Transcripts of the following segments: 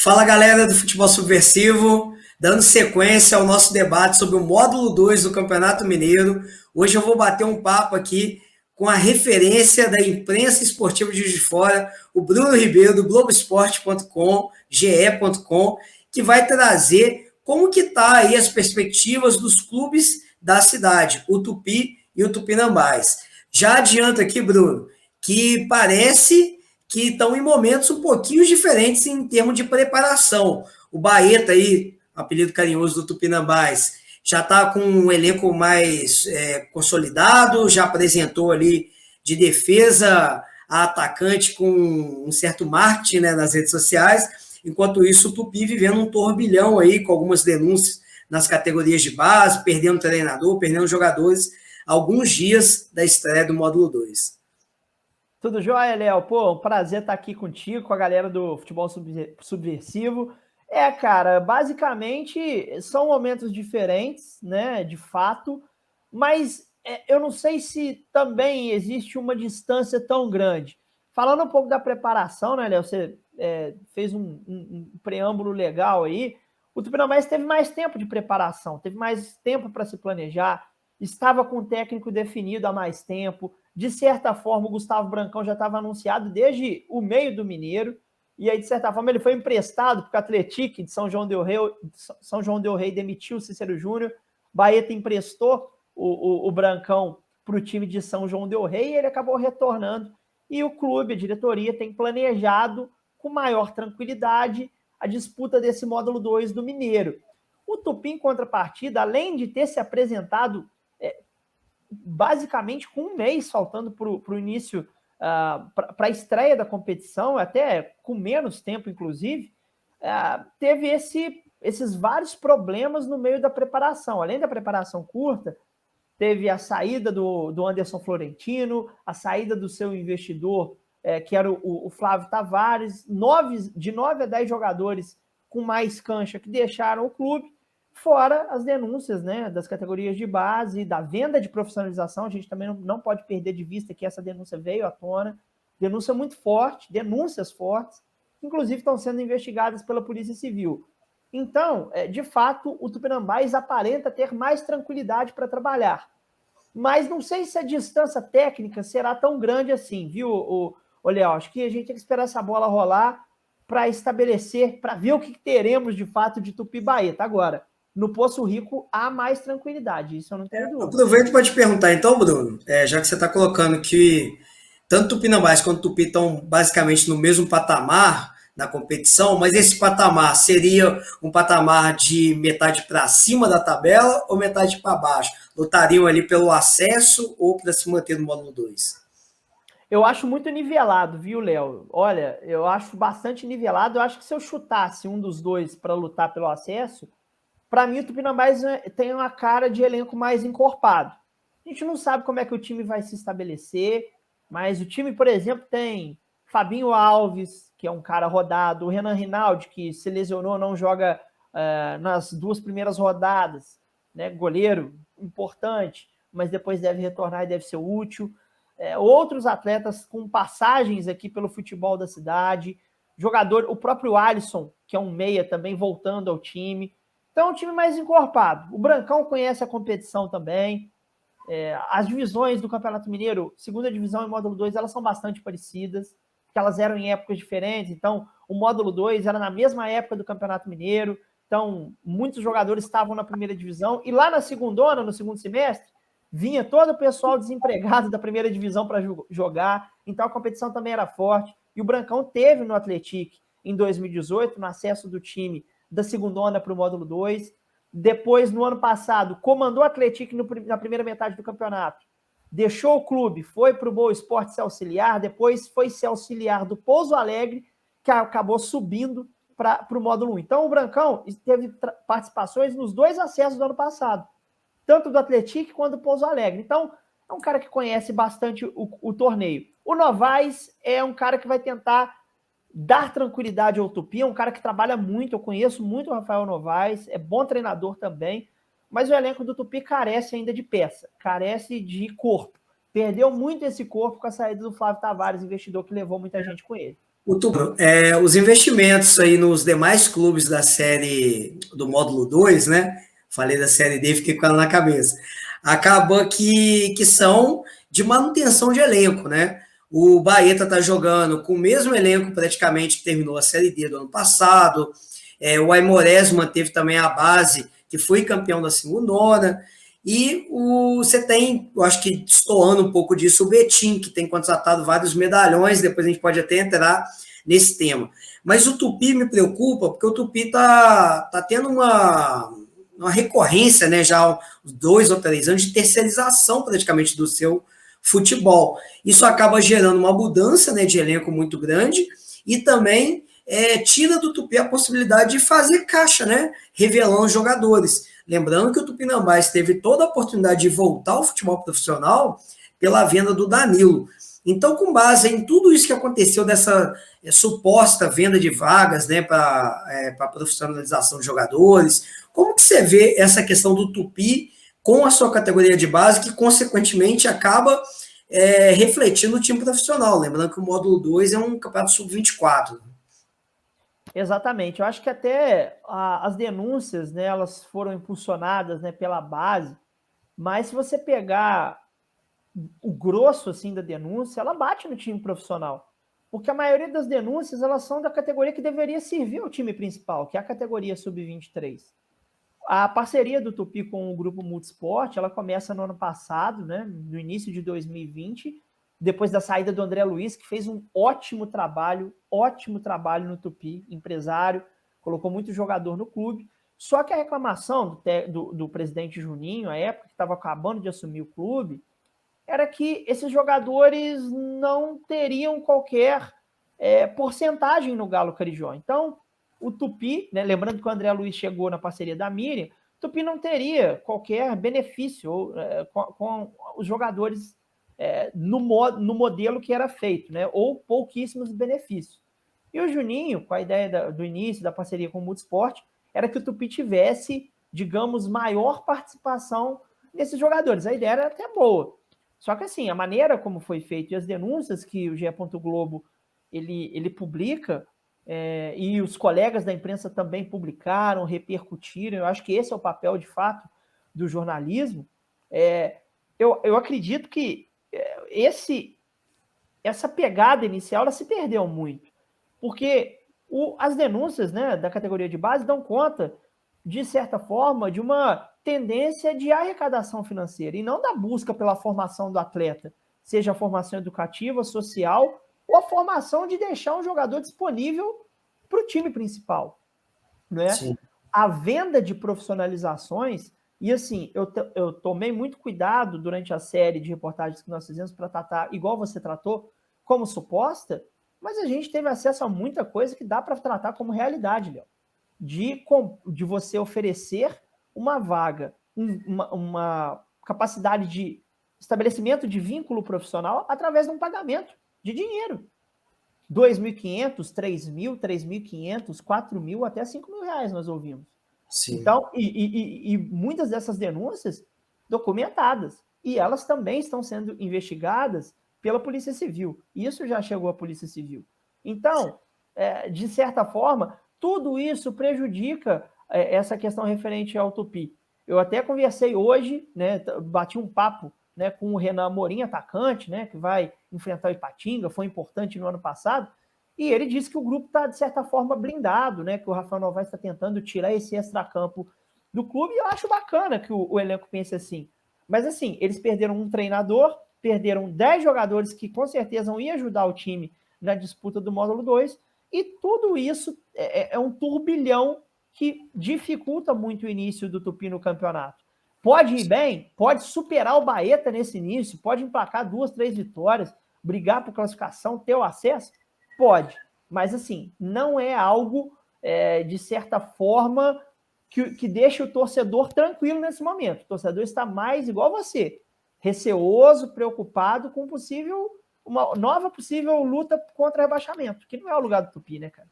Fala galera do Futebol Subversivo, dando sequência ao nosso debate sobre o módulo 2 do Campeonato Mineiro. Hoje eu vou bater um papo aqui com a referência da imprensa esportiva de Juiz de Fora, o Bruno Ribeiro, do Globoesporte.com, ge.com, que vai trazer como que tá aí as perspectivas dos clubes da cidade, o Tupi e o Tupinambás. Já adianto aqui, Bruno, que parece que estão em momentos um pouquinho diferentes em termos de preparação. O Baeta aí, apelido carinhoso do Tupinambás, já está com um elenco mais consolidado, já apresentou ali de defesa a atacante com um certo marketing, né, nas redes sociais. Enquanto isso, o Tupi vivendo um turbilhão aí, com algumas denúncias nas categorias de base, perdendo treinador, perdendo jogadores, alguns dias da estreia do módulo 2. Tudo jóia, Léo? Pô, um prazer estar aqui contigo, com a galera do Futebol Subversivo. Cara, basicamente são momentos diferentes, né, de fato, mas eu não sei se também existe uma distância tão grande. Falando um pouco da preparação, né, Léo, você fez um preâmbulo legal aí. O Tupinambás teve mais tempo de preparação, teve mais tempo para se planejar, estava com o técnico definido há mais tempo. De certa forma, o Gustavo Brancão já estava anunciado desde o meio do Mineiro, e aí, de certa forma, ele foi emprestado para o Atlético de São João del Rei demitiu o Cícero Júnior, Baeta emprestou o Brancão para o time de São João del Rei e ele acabou retornando. E o clube, a diretoria, tem planejado com maior tranquilidade a disputa desse módulo 2 do Mineiro. O Tupi, em contrapartida, além de ter se apresentado basicamente com um mês faltando para o início, para a estreia da competição, até com menos tempo, inclusive, teve esses vários problemas no meio da preparação. Além da preparação curta, teve a saída do Anderson Florentino, a saída do seu investidor, que era o Flávio Tavares, de 9 a 10 jogadores com mais cancha que deixaram o clube, fora as denúncias, né, das categorias de base, da venda de profissionalização. A gente também não pode perder de vista que essa denúncia veio à tona, denúncia muito forte, denúncias fortes, que inclusive estão sendo investigadas pela Polícia Civil. Então, de fato, o Tupinambás aparenta ter mais tranquilidade para trabalhar. Mas não sei se a distância técnica será tão grande assim, viu, Léo? Acho que a gente tem que esperar essa bola rolar para estabelecer, para ver o que teremos de fato de Tupi Baeta. Agora, no Poço Rico há mais tranquilidade, isso eu não tenho dúvida. Aproveito para te perguntar, então, Bruno, já que você está colocando que tanto Tupinambás quanto Tupi estão basicamente no mesmo patamar na competição, mas esse patamar seria um patamar de metade para cima da tabela ou metade para baixo? Lutariam ali pelo acesso ou para se manter no módulo 2? Eu acho muito nivelado, viu, Léo? Olha, eu acho bastante nivelado. Eu acho que se eu chutasse um dos dois para lutar pelo acesso, para mim o Tupinambás tem uma cara de elenco mais encorpado. A gente não sabe como é que o time vai se estabelecer, mas o time, por exemplo, tem Fabinho Alves, que é um cara rodado, o Renan Rinaldi, que se lesionou, não joga nas 2 primeiras rodadas, né? Goleiro importante, mas depois deve retornar e deve ser útil. Outros atletas com passagens aqui pelo futebol da cidade, jogador, o próprio Alisson, que é um meia também, voltando ao time. Então é um time mais encorpado. O Brancão conhece a competição também. As divisões do Campeonato Mineiro, segunda divisão e módulo 2, elas são bastante parecidas, porque elas eram em épocas diferentes. Então, o módulo 2 era na mesma época do Campeonato Mineiro. Então, muitos jogadores estavam na primeira divisão. E lá na segundona, no segundo semestre, vinha todo o pessoal desempregado da primeira divisão para jogar. Então, a competição também era forte. E o Brancão teve no Atlético, em 2018, no acesso do time da segundona para o módulo 2. Depois, no ano passado, comandou o Atlético na primeira metade do campeonato. Deixou o clube, foi para o Boa Esporte ser auxiliar, depois foi ser auxiliar do Pouso Alegre, que acabou subindo para o módulo 1. Então, o Brancão teve participações nos 2 acessos do ano passado, tanto do Atlético quanto do Pouso Alegre. Então, é um cara que conhece bastante o torneio. O Novaes é um cara que vai tentar dar tranquilidade ao Tupi, é um cara que trabalha muito, eu conheço muito o Rafael Novaes, é bom treinador também, mas o elenco do Tupi carece ainda de peça, carece de corpo. Perdeu muito esse corpo com a saída do Flávio Tavares, investidor que levou muita gente com ele. Os investimentos aí nos demais clubes da série do módulo 2, né? Falei da série D, fiquei com ela na cabeça. Acaba que são de manutenção de elenco, né? O Baeta tá jogando com o mesmo elenco praticamente que terminou a série D do ano passado. O Aimorés manteve também a base, que foi campeão da segundona. E você tem, eu acho que destoando um pouco disso, o Betim, que tem contratado vários medalhões, depois a gente pode até entrar nesse tema. Mas o Tupi me preocupa, porque o Tupi tá tendo uma recorrência, né, já há 2 ou 3 anos, de terceirização praticamente do seu futebol. Isso acaba gerando uma mudança, né, de elenco muito grande e também tira do Tupi a possibilidade de fazer caixa, né, revelando jogadores. Lembrando que o Tupinambás teve toda a oportunidade de voltar ao futebol profissional pela venda do Danilo. Então, com base em tudo isso que aconteceu dessa suposta venda de vagas, né, para profissionalização de jogadores, como que você vê essa questão do Tupi com a sua categoria de base, que consequentemente acaba refletindo no time profissional? Lembrando que o módulo 2 é um campeonato sub-24. Exatamente. Eu acho que até as denúncias, né, elas foram impulsionadas, né, pela base, mas se você pegar o grosso assim da denúncia, ela bate no time profissional. Porque a maioria das denúncias, elas são da categoria que deveria servir ao time principal, que é a categoria sub-23. A parceria do Tupi com o grupo Multisport, ela começa no ano passado, né, no início de 2020, depois da saída do André Luiz, que fez um ótimo trabalho no Tupi, empresário, colocou muito jogador no clube. Só que a reclamação do presidente Juninho, à época, que estava acabando de assumir o clube, era que esses jogadores não teriam qualquer porcentagem no Galo Carijó. Então, o Tupi, né, lembrando que o André Luiz chegou na parceria da Miriam, o Tupi não teria qualquer benefício com os jogadores no modelo que era feito, né, ou pouquíssimos benefícios. E o Juninho, com a ideia do início da parceria com o Multisport, era que o Tupi tivesse, digamos, maior participação nesses jogadores. A ideia era até boa. Só que assim, a maneira como foi feito e as denúncias que o GE. Globo ele publica, e os colegas da imprensa também publicaram, repercutiram, eu acho que esse é o papel, de fato, do jornalismo. Eu acredito que essa pegada inicial ela se perdeu muito, porque as denúncias, né, da categoria de base dão conta, de certa forma, de uma tendência de arrecadação financeira e não da busca pela formação do atleta, seja a formação educativa, social ou a formação de deixar um jogador disponível para o time principal, né? Sim. A venda de profissionalizações, e assim, eu tomei muito cuidado durante a série de reportagens que nós fizemos para tratar, igual você tratou, como suposta, mas a gente teve acesso a muita coisa que dá para tratar como realidade, Léo. De você oferecer uma vaga, uma capacidade de estabelecimento de vínculo profissional através de um pagamento de dinheiro. 2.500, 3.000, 3.500, 4.000, até 5.000 reais nós ouvimos. Sim. Então, e muitas dessas denúncias documentadas. E elas também estão sendo investigadas pela Polícia Civil. Isso já chegou à Polícia Civil. Então, de certa forma, tudo isso prejudica essa questão referente ao Tupi. Eu até conversei hoje, né, bati um papo, né, com o Renan Amorim, atacante, né, que vai enfrentar o Ipatinga, foi importante no ano passado, e ele disse que o grupo está, de certa forma, blindado, né, que o Rafael Novaes está tentando tirar esse extracampo do clube, e eu acho bacana que o elenco pense assim. Mas, assim, eles perderam um treinador, perderam 10 jogadores que, com certeza, iam ajudar o time na disputa do módulo 2, e tudo isso é um turbilhão que dificulta muito o início do Tupi no campeonato. Pode ir bem, pode superar o Baeta nesse início, pode emplacar 2, 3 vitórias, brigar por classificação, ter o acesso? Pode, mas assim, não é algo, de certa forma, que deixa o torcedor tranquilo nesse momento. O torcedor está mais igual você, receoso, preocupado com uma nova possível luta contra rebaixamento, que não é o lugar do Tupi, né, cara?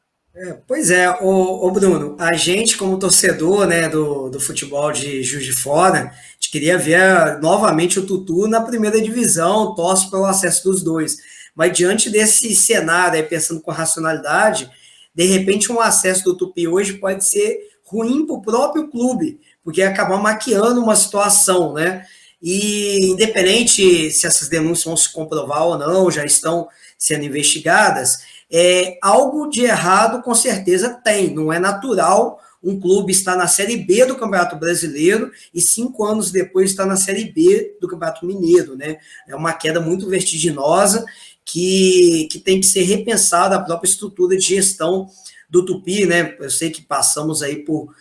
Pois é, ô Bruno, a gente como torcedor, né, do futebol de Juiz de Fora, a gente queria ver novamente o Tutu na primeira divisão, torce pelo acesso dos dois. Mas diante desse cenário, aí, pensando com racionalidade, de repente um acesso do Tupi hoje pode ser ruim para o próprio clube, porque acabar maquiando uma situação, né? E independente se essas denúncias vão se comprovar ou não, já estão sendo investigadas, algo de errado com certeza tem, não é natural um clube estar na Série B do Campeonato Brasileiro e 5 anos depois está na Série B do Campeonato Mineiro, né? É uma queda muito vertiginosa que tem que ser repensada a própria estrutura de gestão do Tupi, né? Eu sei que passamos aí por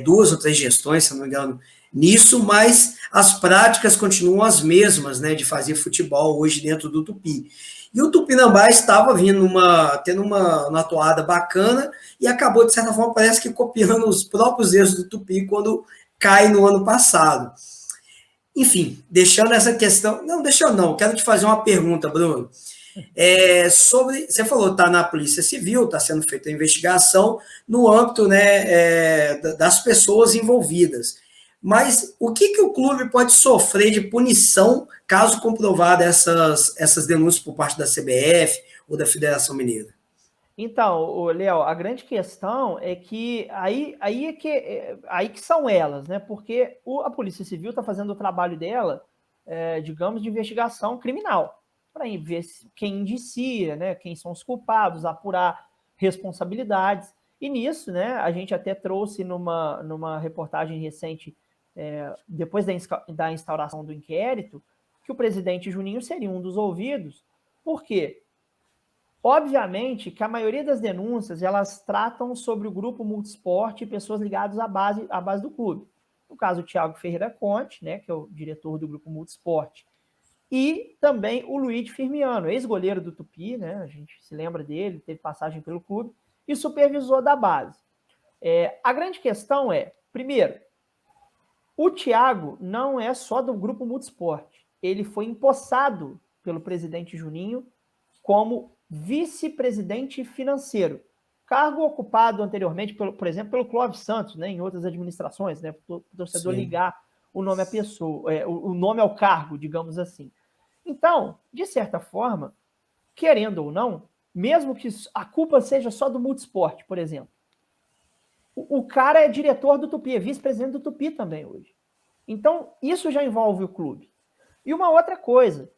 2 ou 3 gestões, se não me engano, nisso, mas as práticas continuam as mesmas, né, de fazer futebol hoje dentro do Tupi. E o Tupinambás estava vindo tendo uma toada bacana e acabou, de certa forma, parece que copiando os próprios erros do Tupi quando cai no ano passado. Enfim, deixando essa questão... Não, deixando não. Quero te fazer uma pergunta, Bruno. Você falou que está na Polícia Civil, está sendo feita a investigação no âmbito, né, das pessoas envolvidas. Mas o que o clube pode sofrer de punição caso comprovada essas denúncias por parte da CBF ou da Federação Mineira? Então, Léo, a grande questão é que aí que são elas, né? Porque a Polícia Civil está fazendo o trabalho dela, digamos, de investigação criminal, para ver quem indicia, né? Quem são os culpados, apurar responsabilidades. E nisso, né? A gente até trouxe numa reportagem recente, depois da instauração do inquérito, que o presidente Juninho seria um dos ouvidos. Por quê? Obviamente que a maioria das denúncias, elas tratam sobre o grupo Multisport e pessoas ligadas à base do clube. No caso, o Thiago Ferreira Conte, né, que é o diretor do grupo Multisport, e também o Luiz Firmiano, ex-goleiro do Tupi, né, a gente se lembra dele, teve passagem pelo clube, e supervisor da base. A grande questão primeiro, o Thiago não é só do grupo Multisport, ele foi empossado pelo presidente Juninho como vice-presidente financeiro, cargo ocupado anteriormente, por exemplo, pelo Clóvis Santos, né, em outras administrações, né, para o torcedor ligar o nome à pessoa, o nome ao cargo, digamos assim. Então, de certa forma, querendo ou não, mesmo que a culpa seja só do Multisport, por exemplo, o cara é diretor do Tupi, é vice-presidente do Tupi também hoje. Então, isso já envolve o clube. E uma outra coisa,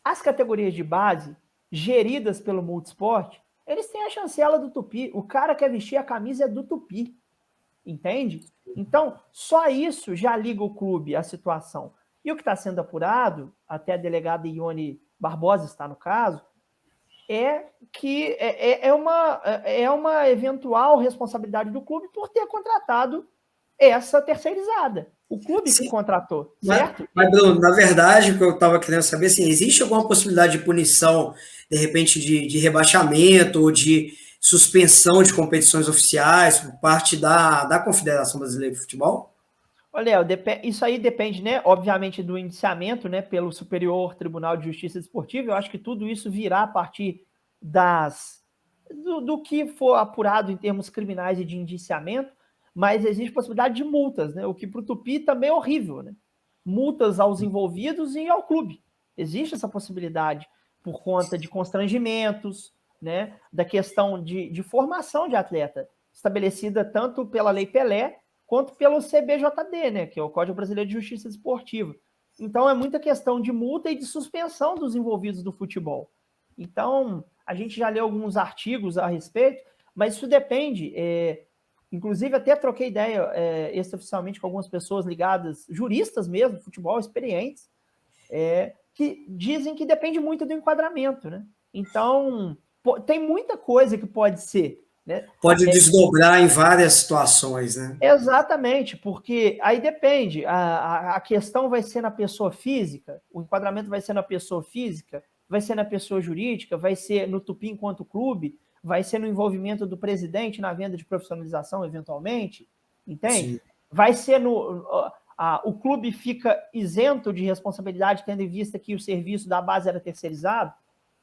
as categorias de base geridas pelo Multisport, eles têm a chancela do Tupi. O cara quer vestir a camisa é do Tupi. Entende? Então, só isso já liga o clube à situação. E o que está sendo apurado, até a delegada Ione Barbosa está no caso, é que é uma eventual responsabilidade do clube por ter contratado essa terceirizada. O clube que contratou, certo? Mas, Bruno, na verdade, o que eu estava querendo saber, assim, existe alguma possibilidade de punição, de repente, de rebaixamento ou de suspensão de competições oficiais por parte da Confederação Brasileira de Futebol? Olha, isso aí depende, né, obviamente, do indiciamento, né, pelo Superior Tribunal de Justiça Desportiva. Eu acho que tudo isso virá a partir do que for apurado em termos criminais e de indiciamento, mas existe possibilidade de multas, né, o que para o Tupi também é horrível, né? Multas aos envolvidos e ao clube. Existe essa possibilidade por conta de constrangimentos, né, da questão de formação de atleta, estabelecida tanto pela Lei Pelé quanto pelo CBJD, né, que é o Código Brasileiro de Justiça Desportiva. Então, é muita questão de multa e de suspensão dos envolvidos do futebol. Então, a gente já leu alguns artigos a respeito, mas isso depende. Inclusive, até troquei ideia extraoficialmente com algumas pessoas ligadas, juristas mesmo, futebol, experientes, que dizem que depende muito do enquadramento, né? Então, tem muita coisa que pode ser, né? Pode desdobrar em várias situações, né? Exatamente, porque aí depende. A questão vai ser na pessoa física, o enquadramento vai ser na pessoa física, vai ser na pessoa jurídica, vai ser no Tupi enquanto clube, vai ser no envolvimento do presidente na venda de profissionalização, eventualmente, entende? Sim. Vai ser o clube fica isento de responsabilidade, tendo em vista que o serviço da base era terceirizado.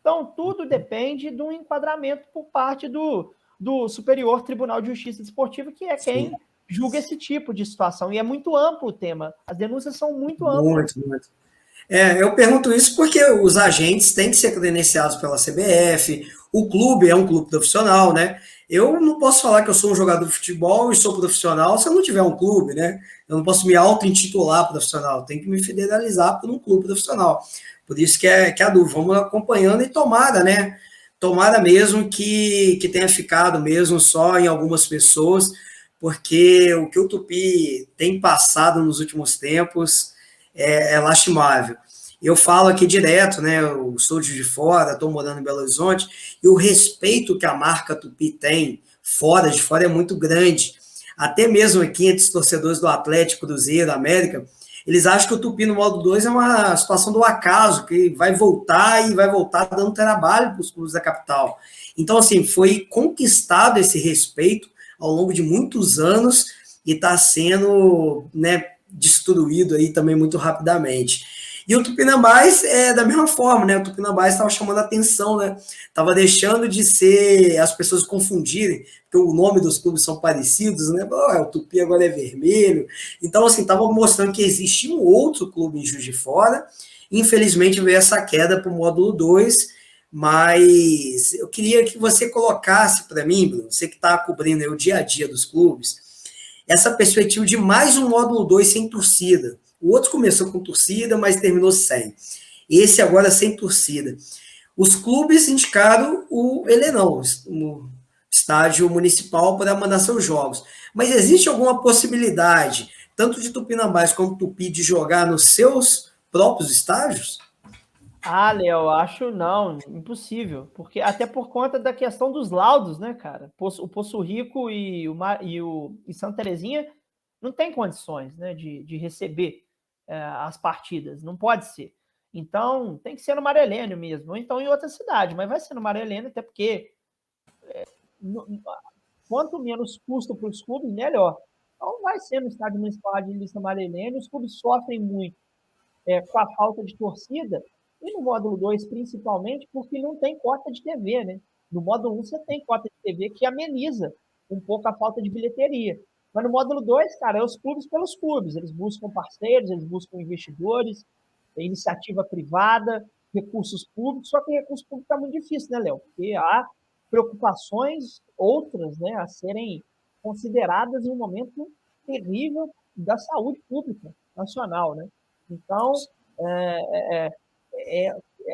Então, tudo depende do enquadramento por parte do Superior Tribunal de Justiça Desportiva, que é quem julga esse tipo de situação. E é muito amplo o tema. As denúncias são muito amplas. Muito. Eu pergunto isso porque os agentes têm que ser credenciados pela CBF, o clube é um clube profissional, né? Eu não posso falar que eu sou um jogador de futebol e sou profissional se eu não tiver um clube, né? Eu não posso me auto-intitular profissional, tenho que me federalizar por um clube profissional. Por isso que é a dúvida. Vamos acompanhando e tomara, né? Tomara mesmo que tenha ficado mesmo só em algumas pessoas, porque o que o Tupi tem passado nos últimos tempos é lastimável. Eu falo aqui direto, né? Eu sou de fora, estou morando em Belo Horizonte, e o respeito que a marca Tupi tem fora de fora é muito grande. Até mesmo aqui entre os torcedores do Atlético, Cruzeiro, América, eles acham que o Tupi no modo 2 é uma situação do acaso, que vai voltar e vai voltar dando trabalho para os clubes da capital. Então, assim, foi conquistado esse respeito ao longo de muitos anos e está sendo, né, destruído aí também muito rapidamente. E o Tupinambás é da mesma forma, né? O Tupinambás estava chamando a atenção, né? Estava deixando de ser as pessoas confundirem, porque o nome dos clubes são parecidos, né? O Tupi agora é vermelho. Então, assim, estava mostrando que existia um outro clube em Juiz de Fora. Infelizmente veio essa queda para o módulo 2, mas eu queria que você colocasse para mim, Bruno, você que está cobrindo aí o dia a dia dos clubes, essa perspectiva de mais um módulo 2 sem torcida. O outro começou com torcida, mas terminou sem. Esse agora sem torcida. Os clubes indicaram o Helenão, o estádio municipal, para mandar seus jogos. Mas existe alguma possibilidade, tanto de Tupinambás como Tupi, de jogar nos seus próprios estádios? Ah, Léo, acho não, impossível. Porque, até por conta da questão dos laudos, né, cara? O Poço Rico e Santa Terezinha não tem condições, né, de receber as partidas, não pode ser. Então, tem que ser no Maria Helena mesmo, ou então em outra cidade, mas vai ser no Maria Helena, até porque quanto menos custo para os clubes, melhor. Então, vai ser no Estádio Municipal de Lista Maria Helena, os clubes sofrem muito com a falta de torcida, e no módulo 2, principalmente, porque não tem cota de TV, né? No módulo 1, você tem cota de TV que ameniza um pouco a falta de bilheteria. Mas no módulo 2, cara, é os clubes pelos clubes. Eles buscam parceiros, eles buscam investidores, iniciativa privada, recursos públicos, só que recurso público está muito difícil, né, Léo? Porque há preocupações outras, né, a serem consideradas em um momento terrível da saúde pública nacional, né? Então,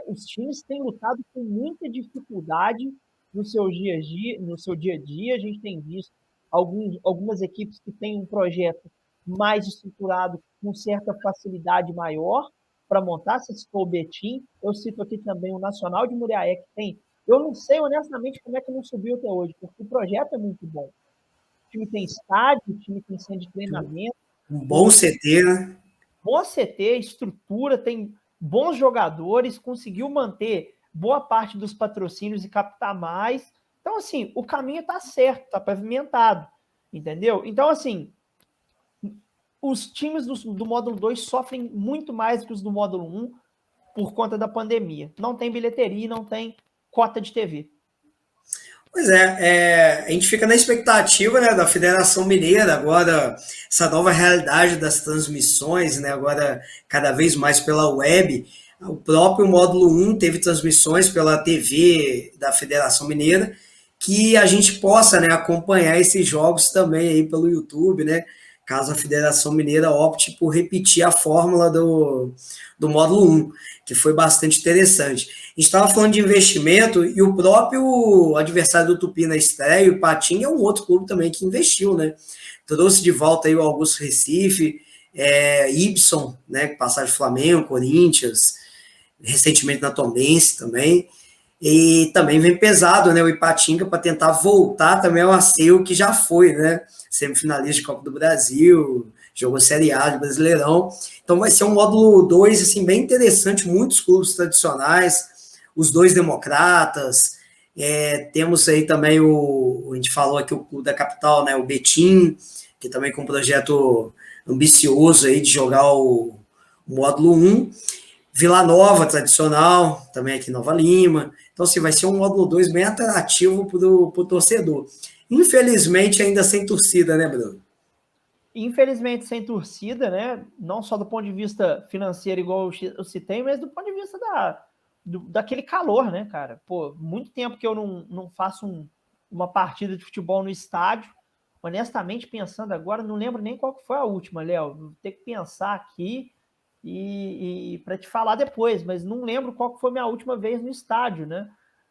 os times têm lutado com muita dificuldade no seu dia a dia. A gente tem visto algumas equipes que têm um projeto mais estruturado, com certa facilidade maior para montar. Você citou o Betim, eu cito aqui também o Nacional de Muriaé, que tem. Eu não sei honestamente como é que não subiu até hoje, porque o projeto é muito bom. O time tem estádio, o time tem centro de treinamento. Um bom CT, né? Bom CT, estrutura, tem bons jogadores, conseguiu manter boa parte dos patrocínios e captar mais. Então, assim, o caminho está certo, está pavimentado, entendeu? Então, assim, os times do módulo 2 sofrem muito mais que os do módulo 1 por conta da pandemia. Não tem bilheteria, não tem cota de TV. Pois é, a gente fica na expectativa, né, da Federação Mineira, agora essa nova realidade das transmissões, né, agora cada vez mais pela web. O próprio módulo 1 teve transmissões pela TV da Federação Mineira, que a gente possa, né, acompanhar esses jogos também aí pelo YouTube, né, caso a Federação Mineira opte por repetir a fórmula do módulo 1, que foi bastante interessante. A gente estava falando de investimento e o próprio adversário do Tupi na estreia, o Patim, é um outro clube também que investiu, né? Trouxe de volta aí o Augusto Recife, Ibson, né? Passagem Flamengo, Corinthians, recentemente na Tombense também. E também vem pesado, né? O Ipatinga para tentar voltar também ao Aceio, que já foi, né? Semifinalista de Copa do Brasil, jogou Série A de Brasileirão. Então vai ser um módulo 2, assim, bem interessante, muitos clubes tradicionais, os dois democratas, temos aí também a gente falou aqui o clube da capital, né, o Betim, que também com um projeto ambicioso aí de jogar o módulo 1, Vila Nova, tradicional, também aqui em Nova Lima. Então, assim, vai ser um módulo 2 bem atrativo para o torcedor. Infelizmente, ainda sem torcida, né, Bruno? Infelizmente, sem torcida, né? Não só do ponto de vista financeiro, igual eu citei, mas do ponto de vista daquele calor, né, cara? Pô, muito tempo que eu não faço uma partida de futebol no estádio. Honestamente, pensando agora, não lembro nem qual que foi a última, Léo. Vou ter que pensar aqui e para te falar depois, mas não lembro qual que foi a minha última vez no estádio, né?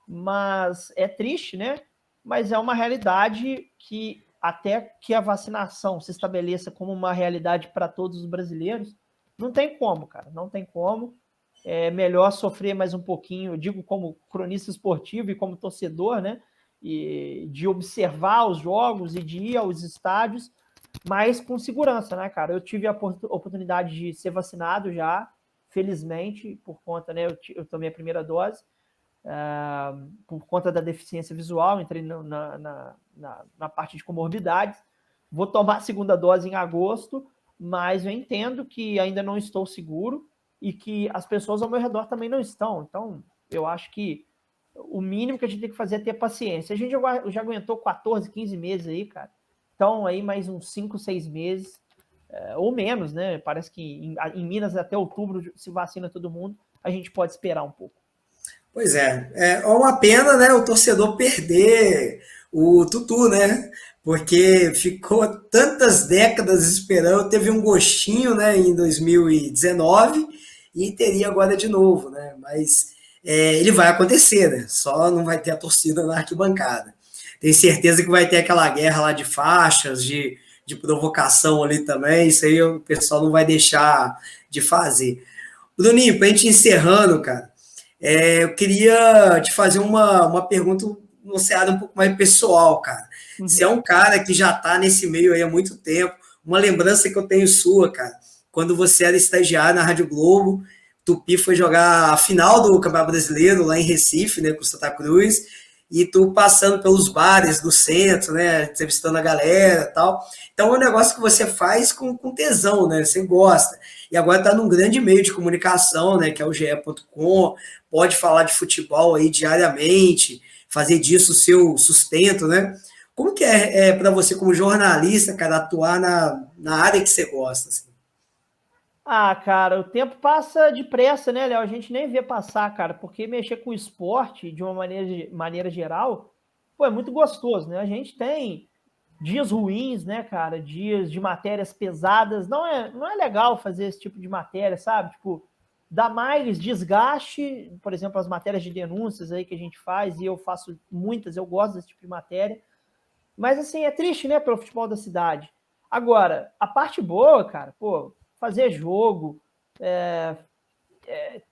Mas é triste, né? Mas é uma realidade que até que a vacinação se estabeleça como uma realidade para todos os brasileiros, não tem como, cara, não tem como. É melhor sofrer mais um pouquinho, eu digo como cronista esportivo e como torcedor, né? E de observar os jogos e de ir aos estádios, mas com segurança, né, cara? Eu tive a oportunidade de ser vacinado já, felizmente, por conta, né? Eu tomei a primeira dose, por conta da deficiência visual, entrei na parte de comorbidades. Vou tomar a segunda dose em agosto, mas eu entendo que ainda não estou seguro e que as pessoas ao meu redor também não estão. Então, eu acho que o mínimo que a gente tem que fazer é ter paciência. A gente já aguentou 14, 15 meses aí, cara. Então, aí mais uns 5, 6 meses, ou menos, né? Parece que em Minas até outubro se vacina todo mundo. A gente pode esperar um pouco. Pois é uma pena, né, o torcedor perder o Tutu, né? Porque ficou tantas décadas esperando, teve um gostinho, né, em 2019 e teria agora de novo, né? Mas ele vai acontecer, né? Só não vai ter a torcida na arquibancada. Tenho certeza que vai ter aquela guerra lá de faixas, de provocação ali também. Isso aí o pessoal não vai deixar de fazer. Bruninho, para a gente encerrando, cara, eu queria te fazer uma pergunta num cenário um pouco mais pessoal, cara. Você é um cara que já está nesse meio aí há muito tempo. Uma lembrança que eu tenho sua, cara, quando você era estagiário na Rádio Globo, Tupi foi jogar a final do Campeonato Brasileiro lá em Recife, né, com o Santa Cruz, e tu passando pelos bares do centro, né, entrevistando a galera e tal. Então é um negócio que você faz com tesão, né, você gosta. E agora está num grande meio de comunicação, né, que é o ge.com, pode falar de futebol aí diariamente, fazer disso o seu sustento, né? Como que é para você, como jornalista, cara, atuar na área que você gosta? Assim? Ah, cara, o tempo passa depressa, né, Léo? A gente nem vê passar, cara, porque mexer com esporte de uma maneira geral, pô, é muito gostoso, né? A gente tem dias ruins, né, cara? Dias de matérias pesadas. Não é legal fazer esse tipo de matéria, sabe? Tipo, dá mais desgaste, por exemplo, as matérias de denúncias aí que a gente faz, e eu faço muitas, eu gosto desse tipo de matéria. Mas, assim, é triste, né, pelo futebol da cidade. Agora, a parte boa, cara, pô, fazer jogo,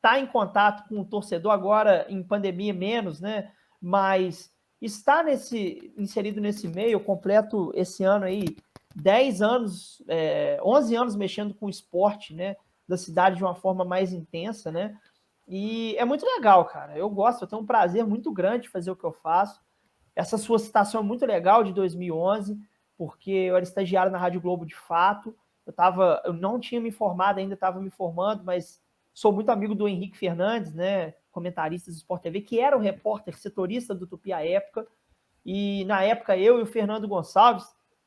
tá em contato com o torcedor agora, em pandemia menos, né? Mas estar inserido nesse meio, eu completo esse ano aí 10 anos, 11 anos mexendo com o esporte, né? Da cidade de uma forma mais intensa, né? E é muito legal, cara. Eu gosto, eu tenho um prazer muito grande de fazer o que eu faço. Essa sua citação é muito legal, de 2011, porque eu era estagiário na Rádio Globo de fato. Eu não tinha me formado ainda, estava me formando, mas sou muito amigo do Henrique Fernandes, né, comentarista do Sport TV, que era o repórter setorista do Tupi à época. E na época eu e o Fernando Gonçalves,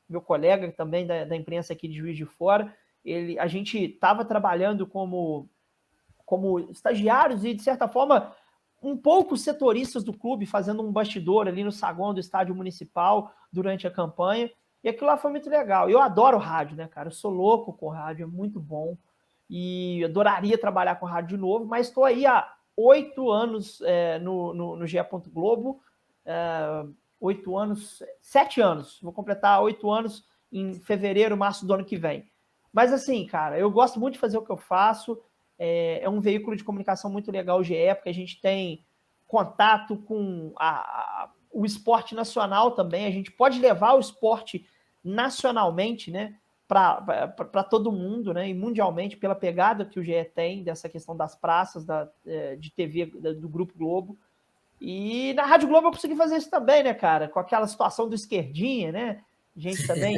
meu colega também da imprensa aqui de Juiz de Fora, a gente estava trabalhando como estagiários e, de certa forma, um pouco setoristas do clube, fazendo um bastidor ali no saguão do estádio municipal durante a campanha. E aquilo lá foi muito legal. Eu adoro rádio, né, cara? Eu sou louco com rádio, é muito bom. E adoraria trabalhar com rádio de novo, mas estou aí há 8 anos no GE. Globo. 8 anos, 7 anos. Vou completar 8 anos em fevereiro, março do ano que vem. Mas assim, cara, eu gosto muito de fazer o que eu faço. É um veículo de comunicação muito legal, o GE, porque a gente tem contato com o esporte nacional também. A gente pode levar o esporte nacionalmente, né, para todo mundo, né, e mundialmente, pela pegada que o GE tem, dessa questão das praças de TV do Grupo Globo. E na Rádio Globo eu consegui fazer isso também, né, cara? Com aquela situação do esquerdinha, né? A gente também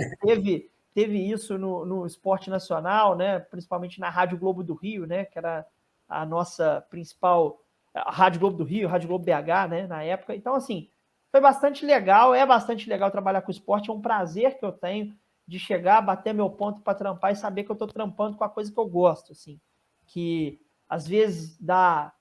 teve isso no esporte nacional, né? Principalmente na Rádio Globo do Rio, né? Que era a nossa principal, a Rádio Globo do Rio, Rádio Globo BH, né? Na época. Então, assim, foi bastante legal, é bastante legal trabalhar com esporte, é um prazer que eu tenho. de chegar, bater meu ponto para trampar e saber que eu estou trampando com a coisa que eu gosto, assim, que às vezes dá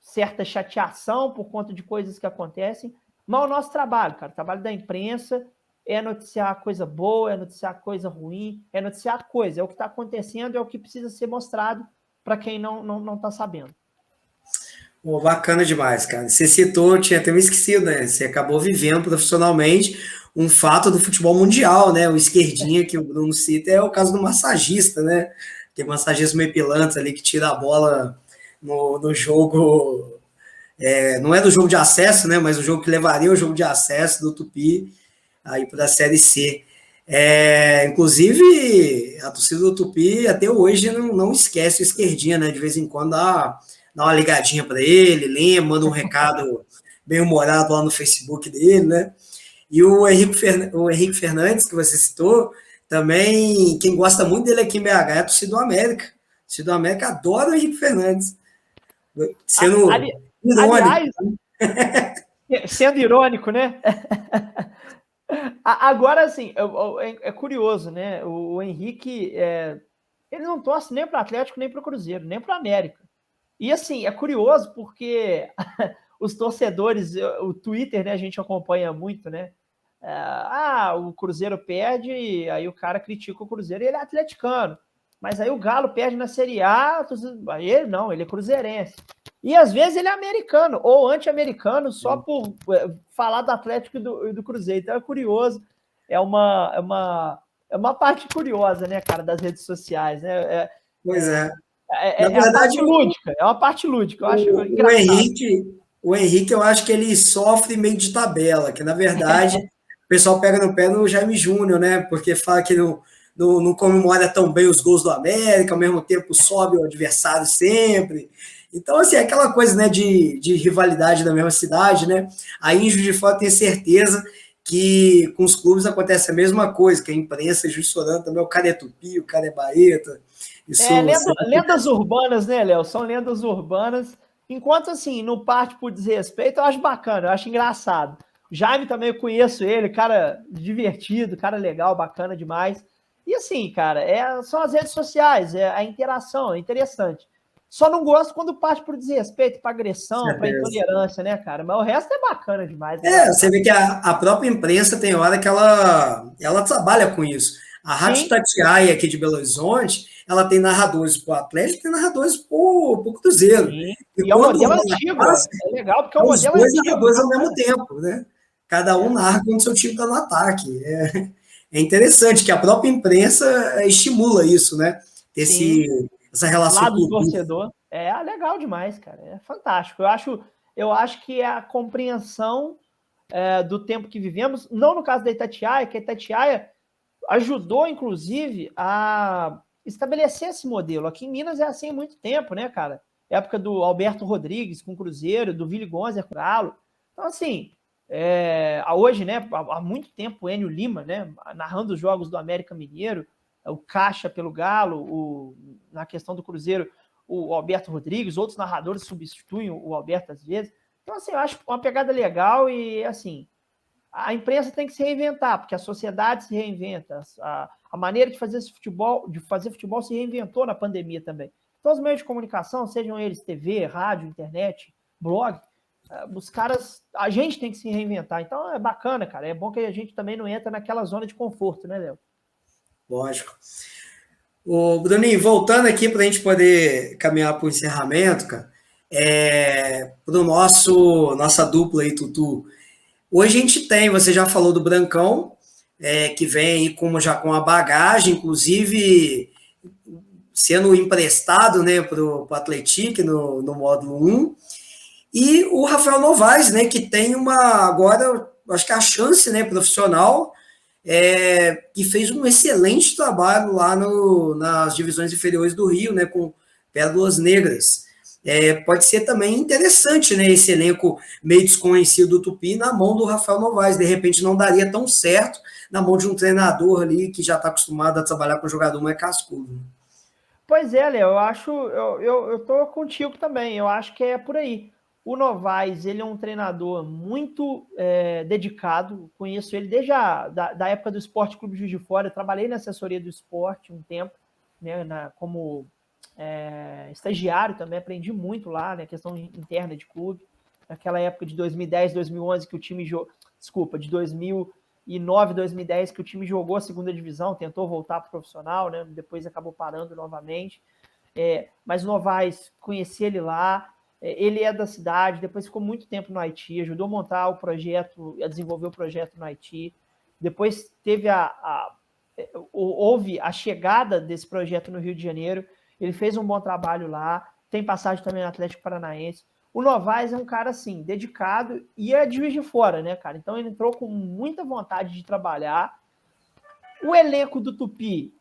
certa chateação por conta de coisas que acontecem, mas o nosso trabalho, cara, o trabalho da imprensa é noticiar coisa boa, é noticiar coisa ruim, é noticiar coisa, é o que está acontecendo, é o que precisa ser mostrado para quem não está sabendo. Pô, bacana demais, cara. Você citou, tinha até me esquecido, né? Você acabou vivendo profissionalmente um fato do futebol mundial, né? O esquerdinha que o Bruno cita é o caso do massagista, né? Tem massagista meio pilantra ali que tira a bola no jogo. Não é do jogo de acesso, né? Mas o jogo que levaria o jogo de acesso do Tupi aí para a Série C. Inclusive, a torcida do Tupi até hoje não esquece o esquerdinha, né? De vez em quando dá uma ligadinha para ele, lembra, manda um recado bem humorado lá no Facebook dele, né? E o Henrique Fernandes, que você citou, também, quem gosta muito dele aqui em BH é a torcida do América. A torcida do América adora o Henrique Fernandes. Sendo aliás, sendo irônico, né? Agora, assim, é curioso, né? O Henrique, ele não torce nem para o Atlético, nem para o Cruzeiro, nem para o América. E, assim, é curioso porque os torcedores, o Twitter, né, a gente acompanha muito, né? O Cruzeiro perde, aí o cara critica o Cruzeiro e ele é atleticano. Mas aí o Galo perde na Série A, ele não, ele é cruzeirense. E às vezes ele é americano ou anti-americano só por falar do Atlético e do Cruzeiro. Então é curioso, é uma parte curiosa, né, cara, das redes sociais, né? Pois é. Na verdade, é uma parte lúdica, eu acho engraçado. O Henrique, eu acho que ele sofre meio de tabela, que na verdade o pessoal pega no pé no Jaime Júnior, né? Porque fala que não comemora tão bem os gols do América, ao mesmo tempo sobe o adversário sempre. Então, assim, é aquela coisa, né, de rivalidade da mesma cidade, né? Aí em Juiz de Fora tenho certeza que com os clubes acontece a mesma coisa, que a imprensa, Juiz de Fora também, o cara é Tupi, o cara é Baeta. Lendas urbanas, né, Léo? São lendas urbanas. Enquanto, assim, não parte por desrespeito, eu acho bacana, eu acho engraçado. O Jaime também, eu conheço ele, cara divertido, cara legal, bacana demais. E assim, cara, são as redes sociais, a interação, é interessante. Só não gosto quando parte por desrespeito, para agressão, para intolerância, né, cara? Mas o resto é bacana demais. Você vê que a própria imprensa tem hora que ela trabalha com isso. A Rádio Tatiaia aqui de Belo Horizonte, ela tem narradores para o Atlético e tem narradores para o Cruzeiro. Sim. E é um modelo antigo, é legal, porque é um modelo antigo. Os dois narradores ao mesmo tempo, né? Cada um narra quando o seu time está no ataque. É interessante que a própria imprensa estimula isso, né? Essa relação lá do torcedor. É legal demais, cara. É fantástico. Eu acho que é a compreensão do tempo que vivemos, não no caso da Itatiaia, que a Itatiaia ajudou, inclusive, a estabelecer esse modelo. Aqui em Minas é assim há muito tempo, né, cara? Época do Alberto Rodrigues com o Cruzeiro, do Willy Gonzer com o Galo. Então, assim, hoje, né, há muito tempo, o Enio Lima, né, narrando os jogos do América Mineiro, o Caixa pelo Galo, na questão do Cruzeiro, o Alberto Rodrigues, outros narradores substituem o Alberto às vezes. Então, assim, eu acho uma pegada legal e, assim, a imprensa tem que se reinventar, porque a sociedade se reinventa, a maneira de fazer futebol se reinventou na pandemia também. Então, os meios de comunicação, sejam eles TV, rádio, internet, blog, os caras, a gente tem que se reinventar. Então, é bacana, cara. É bom que a gente também não entra naquela zona de conforto, né, Léo? Lógico. O Bruninho, voltando aqui para a gente poder caminhar para o encerramento, cara, para o nossa dupla aí, Tutu. Hoje a gente tem, você já falou do Brancão, que vem aí com a bagagem, inclusive sendo emprestado, né, para o Atlético no módulo 1. E o Rafael Novaes, né, que tem agora, acho que a chance, né, profissional, que fez um excelente trabalho lá nas divisões inferiores do Rio, né, com Pérolas Negras. Pode ser também interessante, né, esse elenco meio desconhecido do Tupi na mão do Rafael Novaes. De repente não daria tão certo na mão de um treinador ali que já está acostumado a trabalhar com jogador mais cascudo. Pois é, Léo, eu tô contigo também, eu acho que é por aí. O Novaes, ele é um treinador muito dedicado, conheço ele desde da época do Esporte Clube Juiz de Fora, eu trabalhei na assessoria do esporte um tempo, né, como estagiário também, aprendi muito lá, né, questão interna de clube, naquela época de 2010, 2011, que o time de 2009, 2010, que o time jogou a segunda divisão, tentou voltar para o profissional, né, depois acabou parando novamente, mas o Novaes, conheci ele lá, ele é da cidade, depois ficou muito tempo no Haiti, ajudou a montar o projeto, a desenvolver o projeto no Haiti, depois teve houve a chegada desse projeto no Rio de Janeiro, ele fez um bom trabalho lá, tem passagem também no Atlético Paranaense. O Novaes é um cara, assim, dedicado e é de Juiz de Fora, né, cara? Então ele entrou com muita vontade de trabalhar. O elenco do Tupi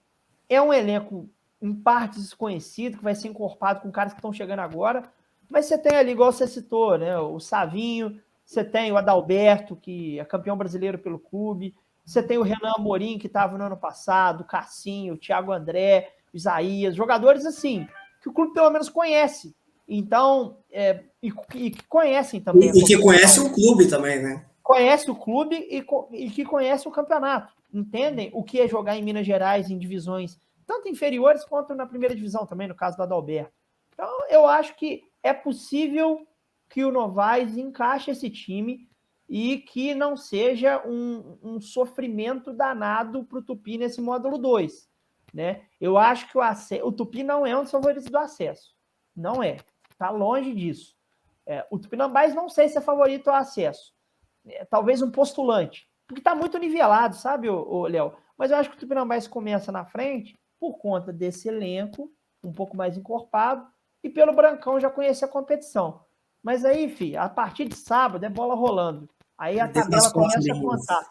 é um elenco, em partes, desconhecido, que vai ser encorpado com caras que estão chegando agora, mas você tem ali, igual você citou, né, o Savinho, você tem o Adalberto, que é campeão brasileiro pelo clube, você tem o Renan Amorim, que estava no ano passado, o Cassinho, o Thiago André, o Isaías, jogadores assim, que o clube pelo menos conhece. Então, e que conhecem também. E que conhece o clube também, né? Conhece o clube e que conhece o campeonato. Entendem o que é jogar em Minas Gerais em divisões tanto inferiores quanto na primeira divisão também, no caso do Adalberto. Então, eu acho que é possível que o Novaes encaixe esse time e que não seja um sofrimento danado para o Tupi nesse módulo 2. Né? Eu acho que o Tupi não é um dos favoritos do acesso. Não é. Está longe disso. O Tupinambás não sei se é favorito ao acesso. Talvez um postulante. Porque está muito nivelado, sabe, Léo? Mas eu acho que o Tupinambás começa na frente por conta desse elenco um pouco mais encorpado e pelo Brancão já conhecer a competição. Mas aí, filho, a partir de sábado é bola rolando. Aí a tabela começa a contar.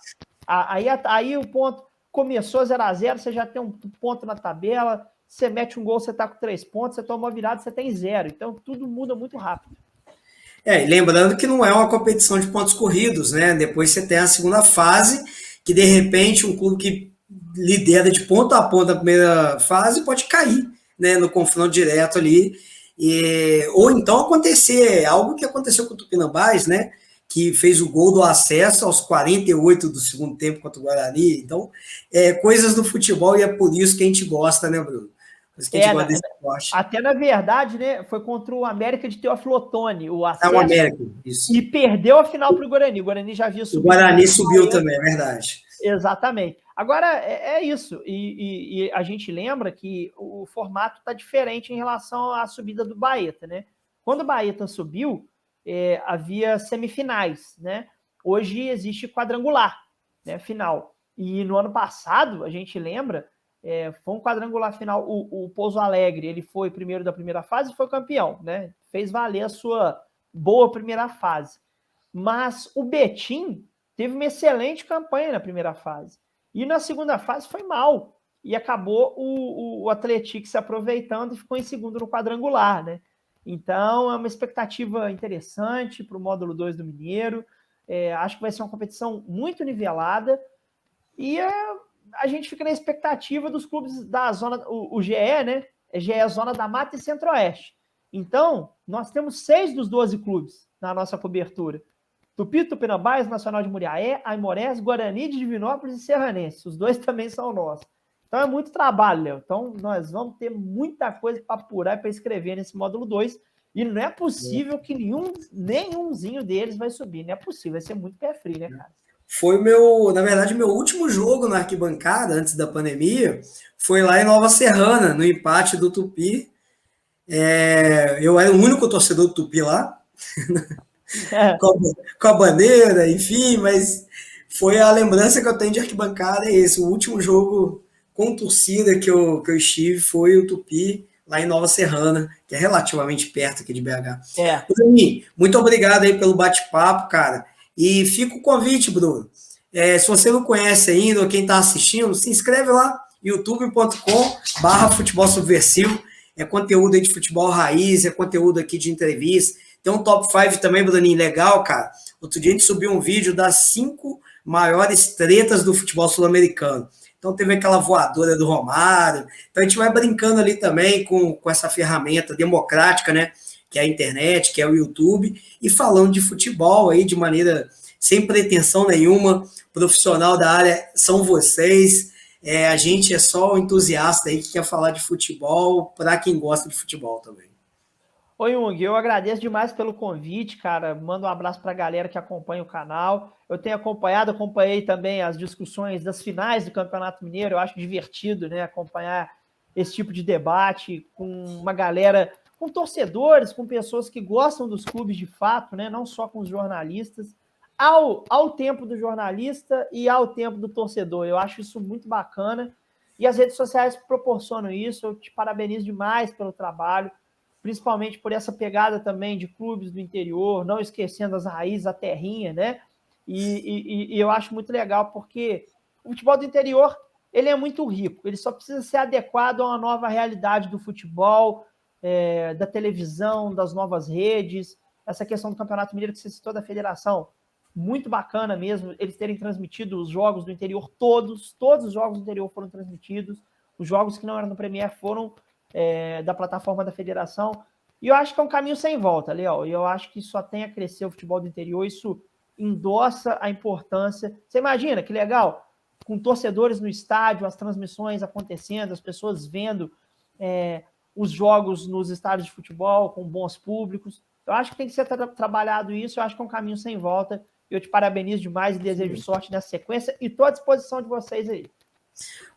Aí o ponto começou 0-0, você já tem um ponto na tabela, você mete um gol, você tá com 3 pontos, você toma uma virada, você tem 0. Então tudo muda muito rápido. E lembrando que não é uma competição de pontos corridos, né? Depois você tem a segunda fase, que de repente um clube que lidera de ponta a ponta na primeira fase pode cair, né, no confronto direto ali. Ou então acontecer algo que aconteceu com o Tupinambás, né? Que fez o gol do acesso aos 48 do segundo tempo contra o Guarani. Então, coisas do futebol e é por isso que a gente gosta, né, Bruno? Até na verdade, né, foi contra o América de Teófilo Otoni, o acesso, o América, isso. E perdeu a final para o Guarani. O Guarani já havia subido. O Guarani subiu também, é verdade. Exatamente. Agora, é isso. E a gente lembra que o formato está diferente em relação à subida do Baeta, né? Quando o Baeta subiu, havia semifinais, né? Hoje existe quadrangular, né, final. E no ano passado, a gente lembra, foi um quadrangular final. O Pouso Alegre, ele foi primeiro da primeira fase e foi campeão, né? Fez valer a sua boa primeira fase. Mas o Betim teve uma excelente campanha na primeira fase. E na segunda fase foi mal. E acabou o Atlético se aproveitando e ficou em segundo no quadrangular, né? Então, é uma expectativa interessante para o módulo 2 do Mineiro. Acho que vai ser uma competição muito nivelada. E a gente fica na expectativa dos clubes da zona... O GE, né? GE é a Zona da Mata e Centro-Oeste. Então, nós temos 6 dos 12 clubes na nossa cobertura. Tupi, Tupinambás, Nacional de Muriaé, Aimorés, Guarani de Divinópolis e Serranense. Os 2 também são nossos. Então é muito trabalho, Léo. Então nós vamos ter muita coisa para apurar e para escrever nesse módulo 2. E não é possível que nenhumzinho deles vai subir. Não é possível, vai ser muito pé frio, né, cara? Foi na verdade, meu último jogo na arquibancada, antes da pandemia, foi lá em Nova Serrana, no empate do Tupi. Eu era o único torcedor do Tupi lá. Com a bandeira, enfim, mas foi a lembrança que eu tenho de arquibancada, esse. O último jogo com torcida que eu estive foi o Tupi, lá em Nova Serrana, que é relativamente perto aqui de BH. Bruno, muito obrigado aí pelo bate-papo, cara. E fica o convite, Bruno. Se você não conhece ainda, ou quem está assistindo, se inscreve lá, youtube.com/futebol subversivo. É conteúdo aí de futebol raiz, é conteúdo aqui de entrevista. Tem um top 5 também, Bruninho, legal, cara. Outro dia a gente subiu um vídeo das 5 maiores tretas do futebol sul-americano. Então teve aquela voadora do Romário. Então a gente vai brincando ali também com essa ferramenta democrática, né? que é a internet, que é o YouTube, e falando de futebol aí de maneira sem pretensão nenhuma, profissional da área são vocês, a gente é só o entusiasta aí que quer falar de futebol, para quem gosta de futebol também. Oi, Jung, eu agradeço demais pelo convite, cara. Mando um abraço para a galera que acompanha o canal. Eu tenho acompanhei também as discussões das finais do Campeonato Mineiro. Eu acho divertido, né, acompanhar esse tipo de debate com uma galera, com torcedores, com pessoas que gostam dos clubes de fato, né, não só com os jornalistas, ao tempo do jornalista e ao tempo do torcedor. Eu acho isso muito bacana e as redes sociais proporcionam isso. Eu te parabenizo demais pelo trabalho, principalmente por essa pegada também de clubes do interior, não esquecendo as raízes, a terrinha, né? E eu acho muito legal, porque o futebol do interior, ele é muito rico, ele só precisa ser adequado a uma nova realidade do futebol, da televisão, das novas redes, essa questão do Campeonato Mineiro que você citou da federação, muito bacana mesmo, eles terem transmitido os jogos do interior, todos os jogos do interior foram transmitidos, os jogos que não eram no Premier foram da plataforma da federação, e eu acho que é um caminho sem volta, Léo, e eu acho que só tem a crescer o futebol do interior, isso endossa a importância. Você imagina que legal, com torcedores no estádio, as transmissões acontecendo, as pessoas vendo os jogos nos estádios de futebol, com bons públicos. Eu acho que tem que ser trabalhado isso, eu acho que é um caminho sem volta. Eu te parabenizo demais e desejo sorte nessa sequência e estou à disposição de vocês aí.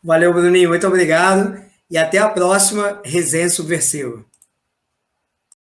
Valeu, Bruninho, muito obrigado. E até a próxima Resenha Subversiva.